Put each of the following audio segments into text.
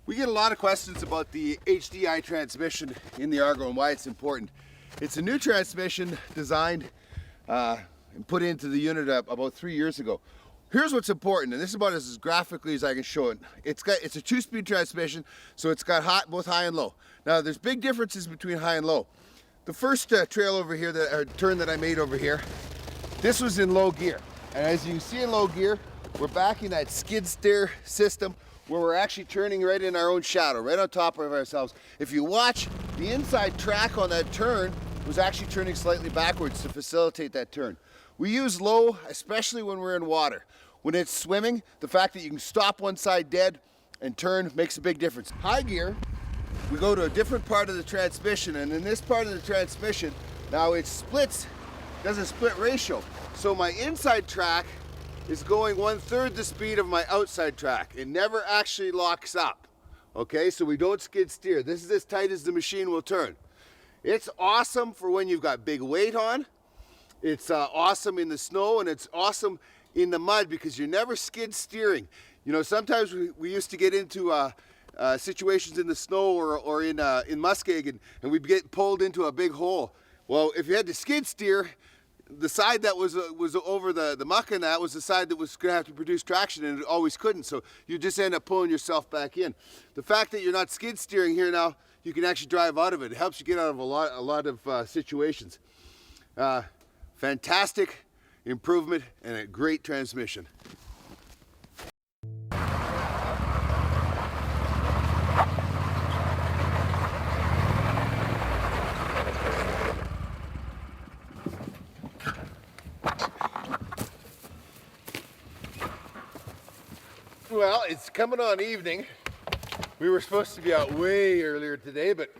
We get a lot of questions about the HDI transmission in the Argo and why it's important. It's a new transmission designed and put into the unit about 3 years ago. Here's what's important, and this is about as graphically as I can show it. It's a 2-speed transmission, so it's got both high and low. Now there's big differences between high and low. The first trail over here, turn that I made over here, this was in low gear. And as you can see in low gear, we're back in that skid steer system where we're actually turning right in our own shadow, right on top of ourselves. If you watch, the inside track on that turn was actually turning slightly backwards to facilitate that turn. We use low, especially when we're in water. When it's swimming, the fact that you can stop one side dead and turn makes a big difference. High gear, we go to a different part of the transmission, and in this part of the transmission, now it splits, does a split ratio. So my inside track is going 1/3 the speed of my outside track. It never actually locks up, okay? So we don't skid steer. This is as tight as the machine will turn. It's awesome for when you've got big weight on. It's awesome in the snow, and it's awesome in the mud because you're never skid steering. You know, sometimes we used to get into situations in the snow or in Muskegon, and we'd get pulled into a big hole. Well, if you had to skid steer, the side that was over the muck and that was the side that was going to have to produce traction, and it always couldn't. So you just end up pulling yourself back in. The fact that you're not skid steering here now, you can actually drive out of it. It helps you get out of a lot of situations. Fantastic improvement and a great transmission. Well, it's coming on evening. We were supposed to be out way earlier today, but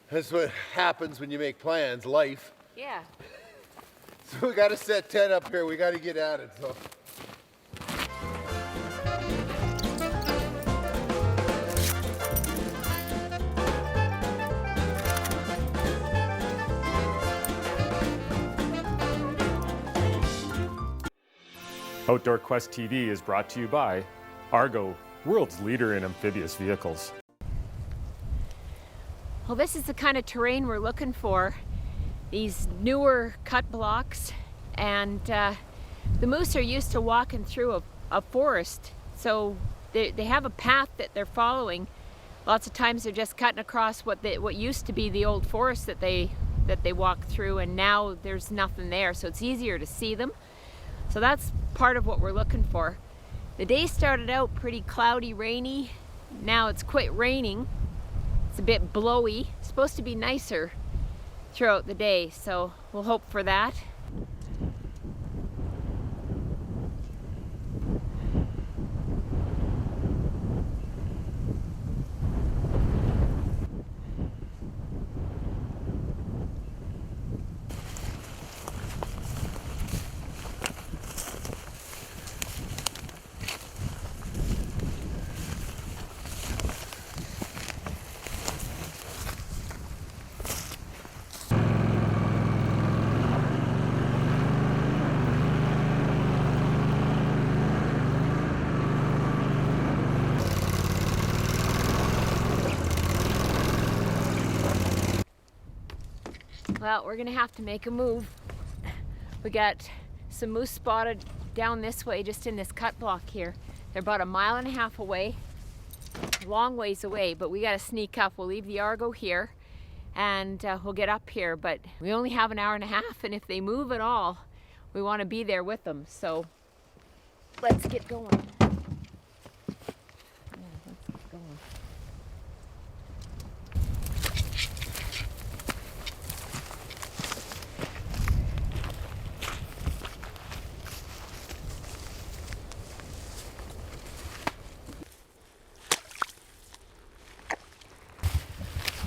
that's what happens when you make plans, life. Yeah. So we got to set tent up here. We got to get at it. So. Outdoor Quest TV is brought to you by Argo, world's leader in amphibious vehicles. Well, this is the kind of terrain we're looking for. These newer cut blocks, and the moose are used to walking through a forest, so they have a path that they're following. Lots of times they're just cutting across what used to be the old forest that they walk through, and now there's nothing there, so it's easier to see them. So that's part of what we're looking for. The day started out pretty cloudy, rainy. Now it's quite raining. It's a bit blowy. It's supposed to be nicer throughout the day, so we'll hope for that. Well, we're gonna have to make a move. We got some moose spotted down this way, just in this cut block here. They're about 1.5 miles away, long ways away, but we gotta sneak up. We'll leave the Argo here and we'll get up here, but we only have 1.5 hours, and if they move at all, we wanna be there with them. So let's get going.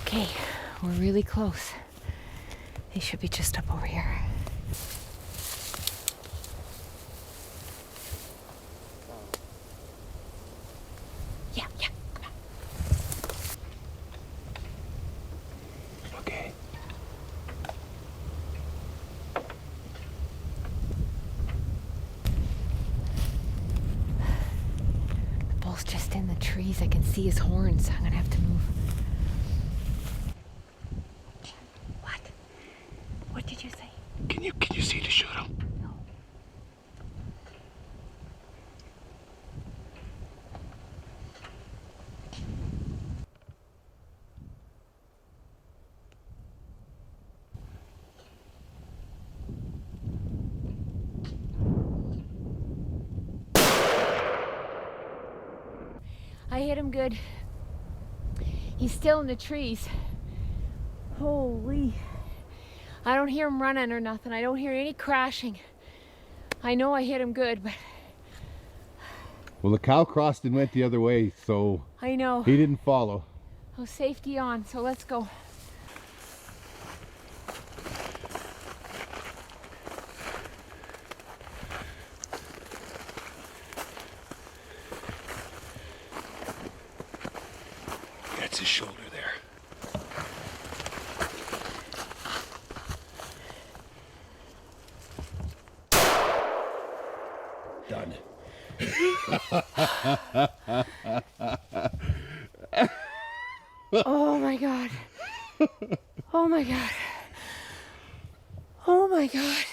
Okay, we're really close. They should be just up over here. Yeah, come on. Okay. The bull's just in the tree. Jeez, I can see his horns. I'm gonna have to move. What? What did you say? Can you see to shoot him? No. I hit him good. He's still in the trees. Holy. I don't hear him running or nothing. I don't hear any crashing. I know I hit him good, but Well, the cow crossed and went the other way, so I know. he didn't follow. Oh, safety on, so let's go. That's his shoulder there. Done. Oh my God. Oh my God. Oh my God.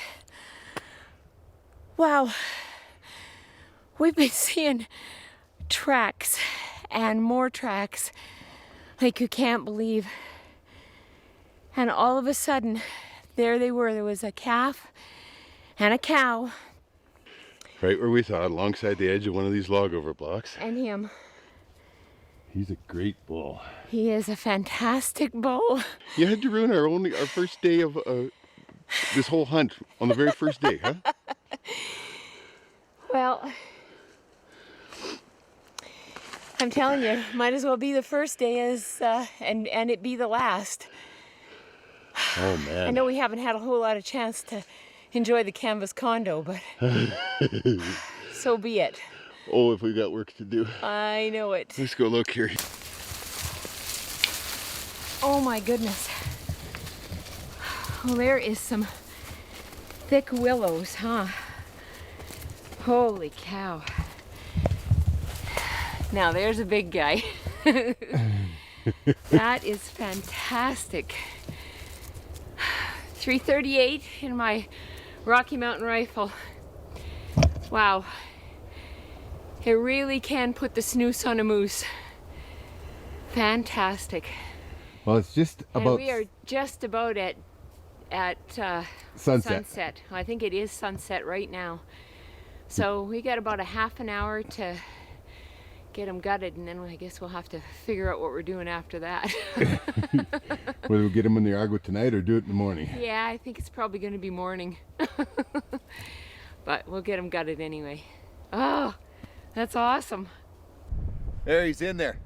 Wow. We've been seeing tracks and more tracks like you can't believe. And all of a sudden, there they were. There was a calf and a cow Right where we thought, alongside the edge of one of these log over blocks. and him. He's a great bull. He is a fantastic bull. You had to ruin our first day of this whole hunt on the very first day, huh? Well, I'm telling you, might as well be the first day as and it be the last. Oh man. I know we haven't had a whole lot of chance to enjoy the canvas condo, but so be it. Oh, if we got work to do. I know it. Let's go look here. Oh my goodness. Well, there is some thick willows, huh? Holy cow. Now there's a big guy. That is fantastic. 338 in my Rocky Mountain rifle. Wow. It really can put the snooze on a moose. Fantastic. Well, it's just And about we are just about at sunset. I think it is sunset right now. So we got about a half an hour to get them gutted, and then I guess we'll have to figure out what we're doing after that. Whether we get them in the Argo tonight or do it in the morning. Yeah, I think it's probably going to be morning. But we'll get them gutted anyway. Oh, that's awesome. There, he's in there.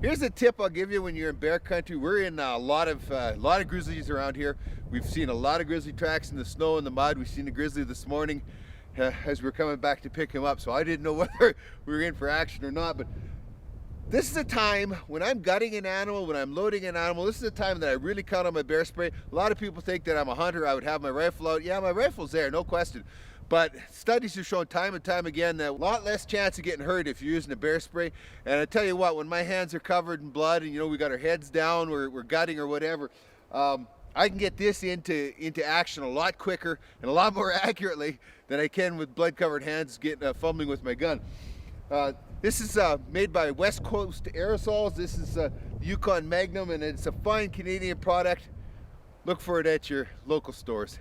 Here's a tip I'll give you when you're in bear country. We're in a lot of grizzlies around here. We've seen a lot of grizzly tracks in the snow and the mud. We've seen a grizzly this morning as we're coming back to pick him up. So I didn't know whether we were in for action or not. But this is a time when I'm gutting an animal, when I'm loading an animal. This is a time that I really count on my bear spray. A lot of people think that I'm a hunter. I would have my rifle out. Yeah, my rifle's there, no question. But studies have shown time and time again that a lot less chance of getting hurt if you're using a bear spray. And I tell you what, when my hands are covered in blood and, you know, we got our heads down, we're gutting or whatever, I can get this into action a lot quicker and a lot more accurately than I can with blood-covered hands fumbling with my gun. This is made by West Coast Aerosols. This is the Yukon Magnum, and it's a fine Canadian product. Look for it at your local stores.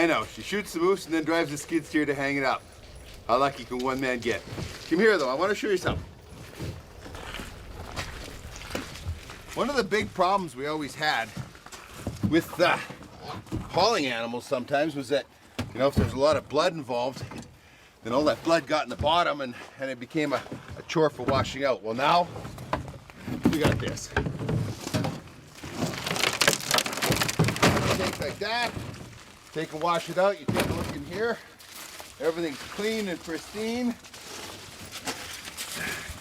I know, she shoots the moose and then drives the skid steer to hang it up. How lucky can one man get? Come here though, I want to show you something. One of the big problems we always had with hauling animals sometimes was that, you know, if there's a lot of blood involved, then all that blood got in the bottom and it became a chore for washing out. Well now, we got this. Take like that, take and wash it out, you take a look in here, everything's clean and pristine.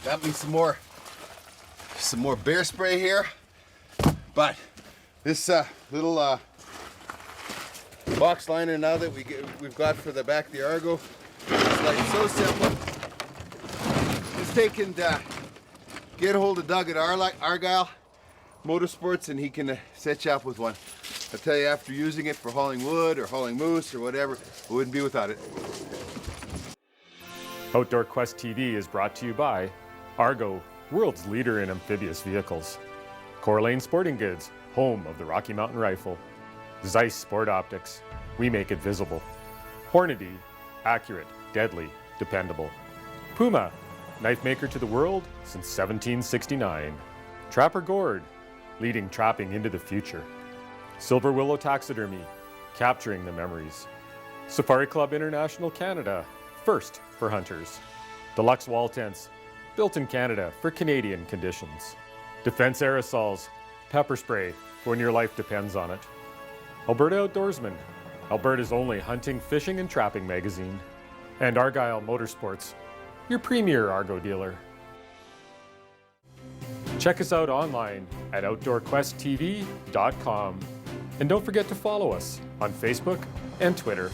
Got me some more bear spray here, but this little box liner now that we've got for the back of the Argo, it's like so simple. Just take and get a hold of Doug at Argyle Motorsports and he can set you up with one. I tell you, after using it for hauling wood or hauling moose or whatever, it wouldn't be without it. Outdoor Quest TV is brought to you by Argo, world's leader in amphibious vehicles. Coeur Lane Sporting Goods, home of the Rocky Mountain Rifle. Zeiss Sport Optics, we make it visible. Hornady, accurate, deadly, dependable. Puma, knife maker to the world since 1769. Trapper Gord, leading trapping into the future. Silver Willow Taxidermy, capturing the memories. Safari Club International Canada, first for hunters. Deluxe Wall Tents, built in Canada for Canadian conditions. Defense Aerosols, pepper spray for when your life depends on it. Alberta Outdoorsman, Alberta's only hunting, fishing, and trapping magazine. And Argyle Motorsports, your premier Argo dealer. Check us out online at OutdoorQuestTV.com. And don't forget to follow us on Facebook and Twitter.